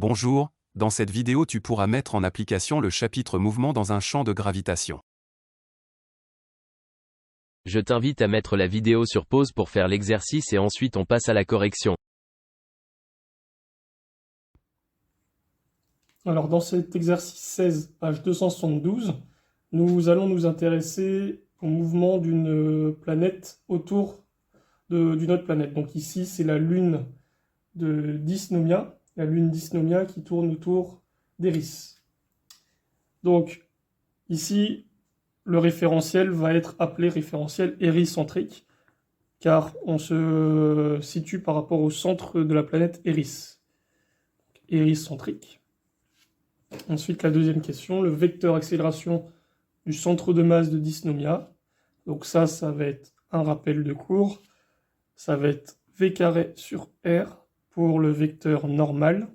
Bonjour, dans cette vidéo tu pourras mettre en application le chapitre mouvement dans un champ de gravitation. Je t'invite à mettre la vidéo sur pause pour faire l'exercice et ensuite on passe à la correction. Alors dans cet exercice 16, page 272, nous allons nous intéresser au mouvement d'une planète autour d'une autre planète. Donc ici c'est la lune de Dysnomia, la lune Dysnomia qui tourne autour d'Eris. Donc ici le référentiel va être appelé référentiel éricentrique, car on se situe par rapport au centre de la planète Eris. Éricentrique. Ensuite, la deuxième question, le vecteur accélération du centre de masse de Dysnomia. Donc ça va être un rappel de cours. Ça va être V carré sur R pour le vecteur normal,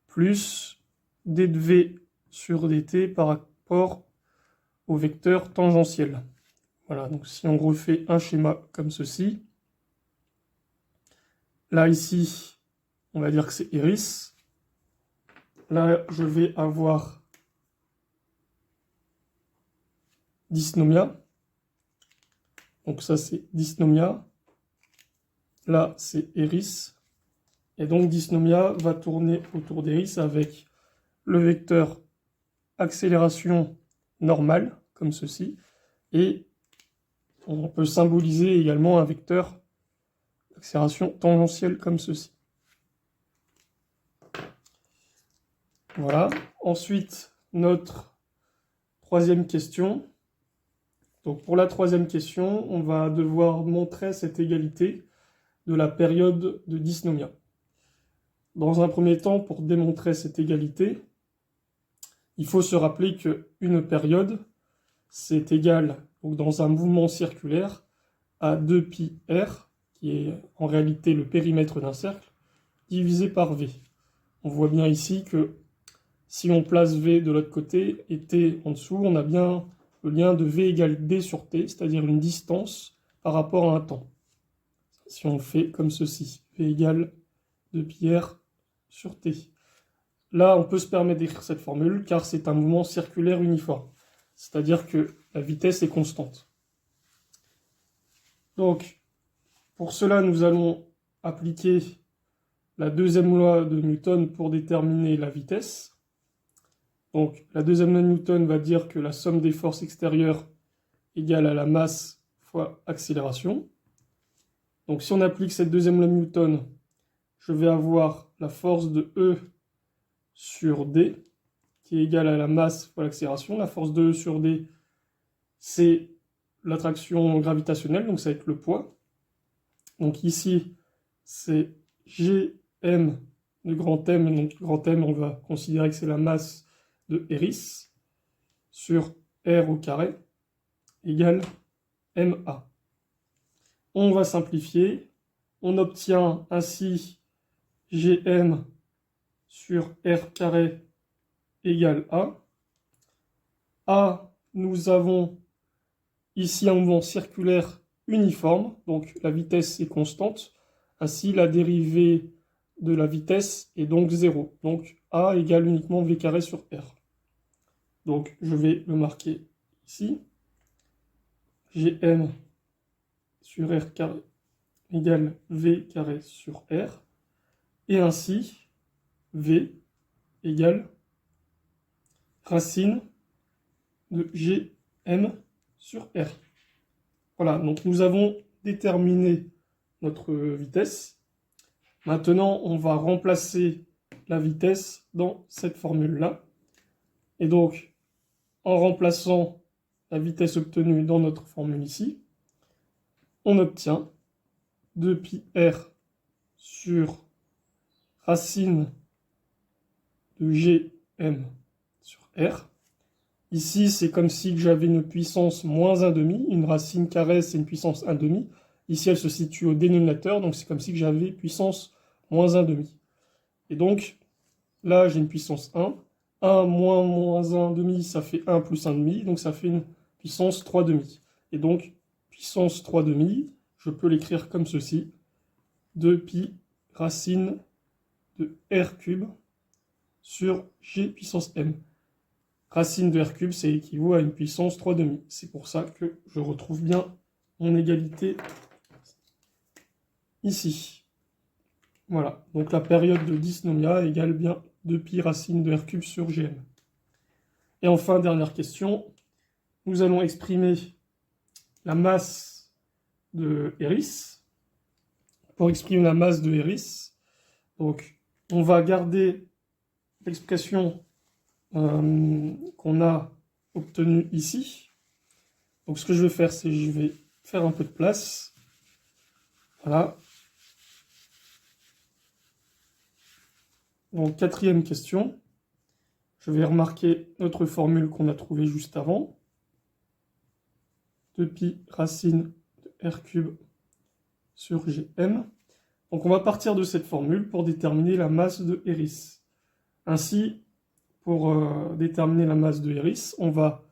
plus d de V sur dt par rapport au vecteur tangentiel. Voilà, donc si on refait un schéma comme ceci, là ici, on va dire que c'est Eris. Là, je vais avoir Dysnomia. Donc ça, c'est Dysnomia. Là, c'est Eris. Et donc, Dysnomia va tourner autour d'Eris avec le vecteur accélération normale, comme ceci. Et on peut symboliser également un vecteur accélération tangentielle, comme ceci. Voilà. Ensuite, notre troisième question. Donc pour la troisième question, on va devoir montrer cette égalité de la période de Dysnomia. Dans un premier temps, pour démontrer cette égalité, il faut se rappeler qu'une période, c'est égal, donc dans un mouvement circulaire, à 2πr, qui est en réalité le périmètre d'un cercle, divisé par v. On voit bien ici que si on place v de l'autre côté et t en dessous, on a bien le lien de v égale d sur t, c'est-à-dire une distance par rapport à un temps. Si on fait comme ceci, v égale 2πr sur t. Là, on peut se permettre d'écrire cette formule car c'est un mouvement circulaire uniforme, c'est-à-dire que la vitesse est constante. Donc, pour cela, nous allons appliquer la deuxième loi de Newton pour déterminer la vitesse. Donc, la deuxième loi de Newton va dire que la somme des forces extérieures égale à la masse fois accélération. Donc, si on applique cette deuxième loi de Newton, je vais avoir la force de E sur D, qui est égale à la masse fois l'accélération. La force de E sur D, c'est l'attraction gravitationnelle, donc ça va être le poids. Donc ici, c'est Gm de grand M, donc grand M, on va considérer que c'est la masse de Eris, sur R au carré, égale Ma. On va simplifier, on obtient ainsi Gm sur R carré égale A. A, nous avons ici un mouvement circulaire uniforme, donc la vitesse est constante. Ainsi, la dérivée de la vitesse est donc 0. Donc A égale uniquement V carré sur R. Donc je vais le marquer ici. Gm sur R carré égale V carré sur R. Et ainsi, V égale racine de Gm sur R. Voilà, donc nous avons déterminé notre vitesse. Maintenant, on va remplacer la vitesse dans cette formule-là. Et donc, en remplaçant la vitesse obtenue dans notre formule ici, on obtient 2πr sur racine de Gm sur R. Ici, c'est comme si j'avais une puissance moins 1,5. Une racine carrée, c'est une puissance 1,5. Ici, elle se situe au dénominateur, donc c'est comme si j'avais puissance moins 1,5. Et donc, là, j'ai une puissance 1. 1 moins 1,5, ça fait 1 plus 1,5, donc ça fait une puissance 3,5. Et donc, puissance 3,5, je peux l'écrire comme ceci. 2π racine de R cube sur G puissance M. Racine de R cube, c'est équivaut à une puissance 3,5. C'est pour ça que je retrouve bien mon égalité ici. Voilà, donc la période de dysnomia égale bien 2π racine de R cube sur Gm. Et enfin, dernière question, nous allons exprimer la masse de Eris. Pour exprimer la masse de Eris, donc on va garder l'expression qu'on a obtenue ici. Donc ce que je vais faire, c'est que je vais faire un peu de place. Voilà. Donc, quatrième question. Je vais remarquer notre formule qu'on a trouvée juste avant. 2π racine de R cube sur Gm. Donc, on va partir de cette formule pour déterminer la masse de Eris. Ainsi, pour déterminer la masse de Eris, on va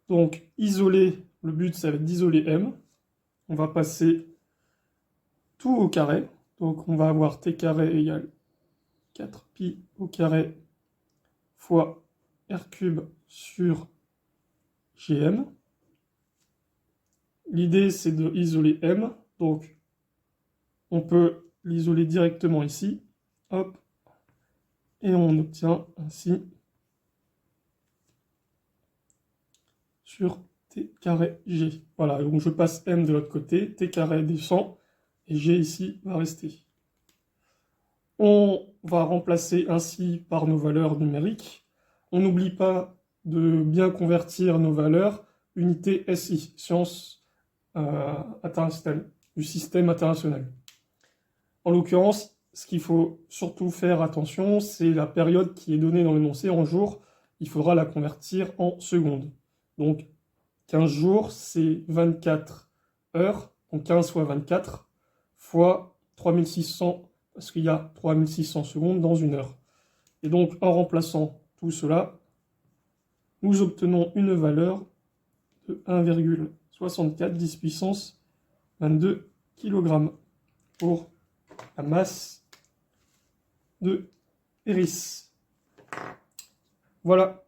donc isoler, le but ça va être d'isoler M. On va passer tout au carré. Donc, on va avoir T carré égale 4π au carré fois R cube sur Gm. L'idée, c'est de isoler M. Donc, on peut l'isoler directement ici. Hop. Et on obtient ainsi sur T carré G. Voilà, donc je passe M de l'autre côté, T carré descend, et G ici va rester. On va remplacer ainsi par nos valeurs numériques. On n'oublie pas de bien convertir nos valeurs unité SI, sciences internationales, du système international. En l'occurrence, ce qu'il faut surtout faire attention, c'est la période qui est donnée dans l'énoncé en jours. Il faudra la convertir en secondes. Donc 15 jours, c'est 24 heures, donc 15 fois 24, fois 3600, parce qu'il y a 3600 secondes dans une heure. Et donc, en remplaçant tout cela, nous obtenons une valeur de 1,64 10 puissance 22 kg pour la masse de Eris. Voilà.